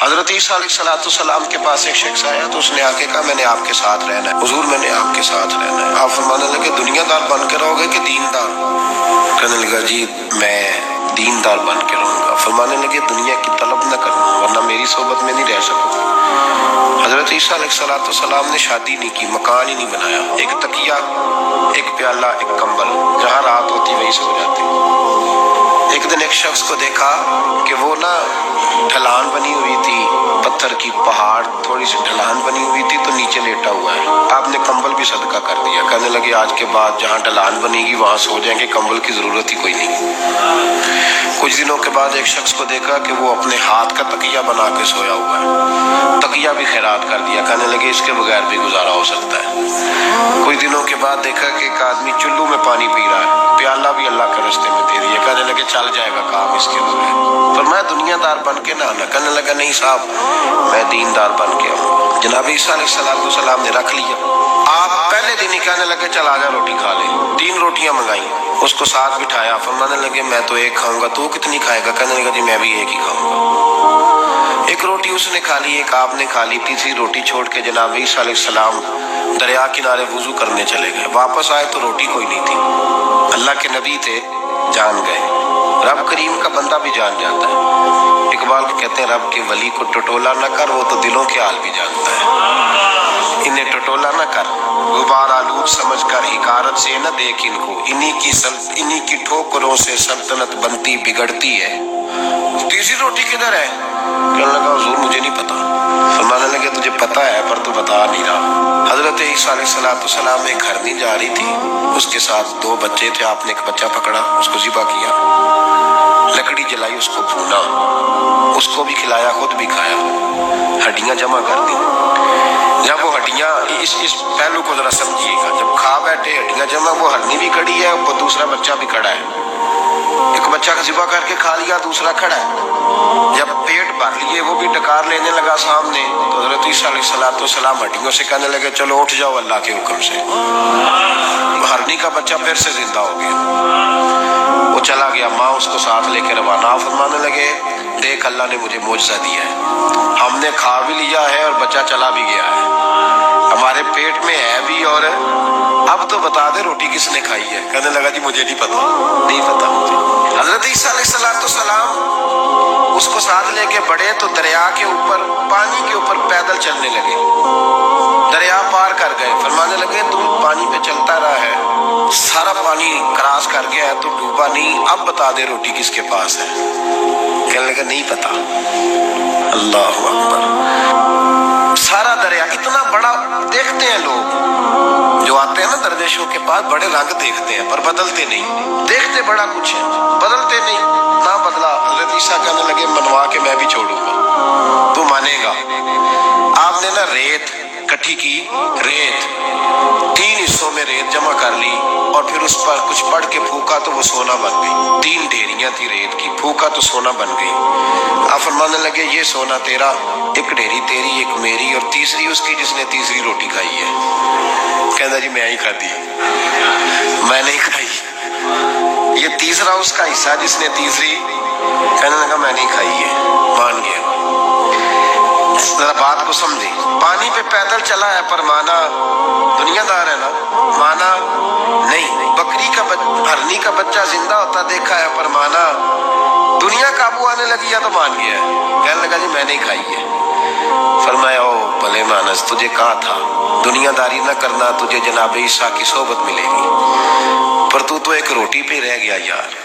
حضرت عیسیٰ علیہ السلام کے پاس ایک شخص آیا تو اس نے آ کے کہا میں نے آپ کے ساتھ رہنا ہے حضور، میں نے آپ کے ساتھ رہنا ہے۔ آپ فرمانے لگے دنیا دار بن کے رہو گے کہ دیندار؟ کہنے لگا جی میں دیندار بن کے رہوں گا۔ فرمانے لگے دنیا کی طلب نہ کرنا ورنہ میری صحبت میں نہیں رہ سکو۔ حضرت عیسیٰ علیہ السلام نے شادی نہیں کی، مکان ہی نہیں بنایا، ایک تکیہ، ایک پیالہ، ایک کمبل، جہاں رات ہوتی وہیں سو جاتے۔ ایک دن ایک شخص کو دیکھا کہ وہ نا ڈھلان بنی ہوئی تھی، پتھر کی پہاڑ تھوڑی سی ڈھلان بنی ہوئی تھی تو نیچے لیٹا ہوا ہے۔ آپ نے کمبل بھی صدقہ کر دیا۔ کہنے لگے آج کے بعد جہاں ڈھلان بنے گی وہاں سو جائیں گے، کمبل کی ضرورت ہی کوئی نہیں۔ کچھ دنوں کے بعد ایک شخص کو دیکھا کہ وہ اپنے ہاتھ کا تکیہ بنا کے سویا ہوا ہے، تکیہ بھی خیرات کر دیا۔ کہنے لگے اس کے بغیر بھی گزارا ہو سکتا ہے۔ کچھ دنوں کے بعد دیکھا کہ ایک آدمی چلو میں پانی پی رہا ہے، پیالہ بھی اللہ کے راستے میں دے دیا۔ کہنے لگے چل جائے گا کام اس کے بغیر۔ پر میں دنیا دار بن کے نہ آنا۔ کہنے لگا نہیں صاحب میں دیندار بن کے آؤں۔ جناب عیسیٰ علیہ السلام نے رکھ لیا۔ آپ پہلے دن ہی کہنے لگے چل آجا روٹی کھا لے۔ 3 روٹیاں منگائیں، اس کو ساتھ بٹھایا۔ فرمانے لگے میں تو ایک کھاؤں گا، تو کتنی کھائے گا؟ کہنے لگا جی میں بھی ایک ہی کھاؤں گا۔ ایک روٹی اس نے کھا لی، ایک آپ نے کھا لی۔ تیسری روٹی چھوڑ کے جناب عیسیٰ علیہ السلام دریا کنارے وضو کرنے چلے گئے۔ واپس آئے تو روٹی کوئی نہیں تھی۔ اللہ کے نبی تھے، جان گئے۔ رب کریم کا بندہ بھی جان جاتا ہے۔ اقبال کہتے ہیں رب کے ولی کو ٹٹولا نہ کر، وہ تو دلوں کے حال بھی جانتا ہے۔ انہیں ٹٹولا نہ کر، غبار آلود سمجھ کر حقارت سے نہ دیکھ ان کو، انہی کی ٹھوکروں سے سلطنت بنتی بگڑتی ہے۔ تیسری روٹی کدھر ہے؟ کہنے لگا حضور مجھے نہیں پتا۔ فرمانے لگے تجھے پتا ہے پر تو بتا نہیں رہا۔ حضرت عیسیٰ علیہ السلام ایک گھر نہیں جا رہی تھی، اس کے ساتھ 2 بچے تھے۔ آپ نے ایک بچہ پکڑا، اس کو ذبح کیا، لکڑی جلائی، اس کو بھونا، اس کو بھی کھلایا، خود بھی کھایا، ہڈیاں جمع کر دی۔ جب وہ ہڈیاں اس پہلو کو ذرا سمجھیے گا، جب کھا بیٹھے ہڈیاں جمع، وہ ہرنی بھی کھڑی ہے، وہ دوسرا بچہ بھی کھڑا ہے۔ ایک بچہ کا ذبح کر کے کھا لیا، دوسرا کھڑا ہے۔ جب پیٹ بھر لیے وہ بھی ڈکار لینے لگا سامنے، تو حضرت عیسیٰ علیہ السلام ہڈیوں سے کہنے لگے چلو اٹھ جاؤ اللہ کے حکم سے۔ ہرنی کا بچہ پھر سے زندہ ہو گیا، وہ چلا گیا، ماں اس کو ساتھ لے کے روانہ۔ فرمانے لگے دیکھ اللہ نے مجھے معجزہ دیا ہے، ہم نے کھا بھی لیا ہے اور بچہ چلا بھی گیا ہے، ہمارے پیٹ میں ہے بھی، اور اب تو بتا دے روٹی کس نے کھائی ہے؟ کہنے لگا جی مجھے نہیں پتا، نہیں پتا مجھے۔ حضرت عیسیٰ علیہ السلام اس کو ساتھ لے کے بڑھے تو دریا کے اوپر، پانی کے اوپر پیدل چلنے لگے، دریا پار کر گئے۔ فرمانے لگے تم پانی پہ چلتا رہا ہے، سارا پانی کراس کر گیا ہے تو ڈوبا نہیں، اب بتا دے روٹی کس کے پاس ہے؟ کہنے لگا نہیں پتا۔ اللہ اکبر، سارا دریا اتنا بڑا دیکھتے ہیں لوگ جو آتے ہیں نا درویشوں کے پاس، بڑے رنگ دیکھتے ہیں پر بدلتے نہیں، دیکھتے بڑا کچھ ہے بدلتے نہیں، نہ بدلا۔ حضرت عیسیٰ کہنے لگے منوا کے میں بھی چھوڑوں گا، تو مانے گا۔ آپ نے نا ریت کٹھی کی، ریت 3 حصوں میں ریت جمع کر لی اور پھر اس پر کچھ پڑھ کے پھونکا تو وہ سونا بن گئی۔ 3 ڈھیریاں تھی ریت کی، پھونکا تو سونا بن گئی۔ آپ فرمانے لگے یہ سونا تیرا، ایک ڈھیری تیری، ایک میری، اور تیسری اس کی جس نے تیسری روٹی کھائی ہے۔ کہنا جی میں ہی کھاتی، میں نہیں کھائی۔ یہ تیسرا اس کا حصہ جس نے تیسری، کہنے لگا میں نہیں کھائی ہے، مان گیا۔ ذرا بات کو سمجھیں، پانی پہ پیدل چلا ہے پر مانا دنیا دار ہے نا، مانا نہیں۔ بکری کا ہرنی کا بچہ زندہ ہوتا دیکھا ہے پر مانا دنیا قابو آنے لگی ہے تو مان گیا ہے۔ کہنے لگا جی میں نہیں کھائی ہے۔ فرمایا او بھلے مانس، تجھے کہا تھا دنیا داری نہ کرنا، تجھے جناب عیسیٰ کی صحبت ملے گی، پر تو ایک روٹی پہ رہ گیا یار۔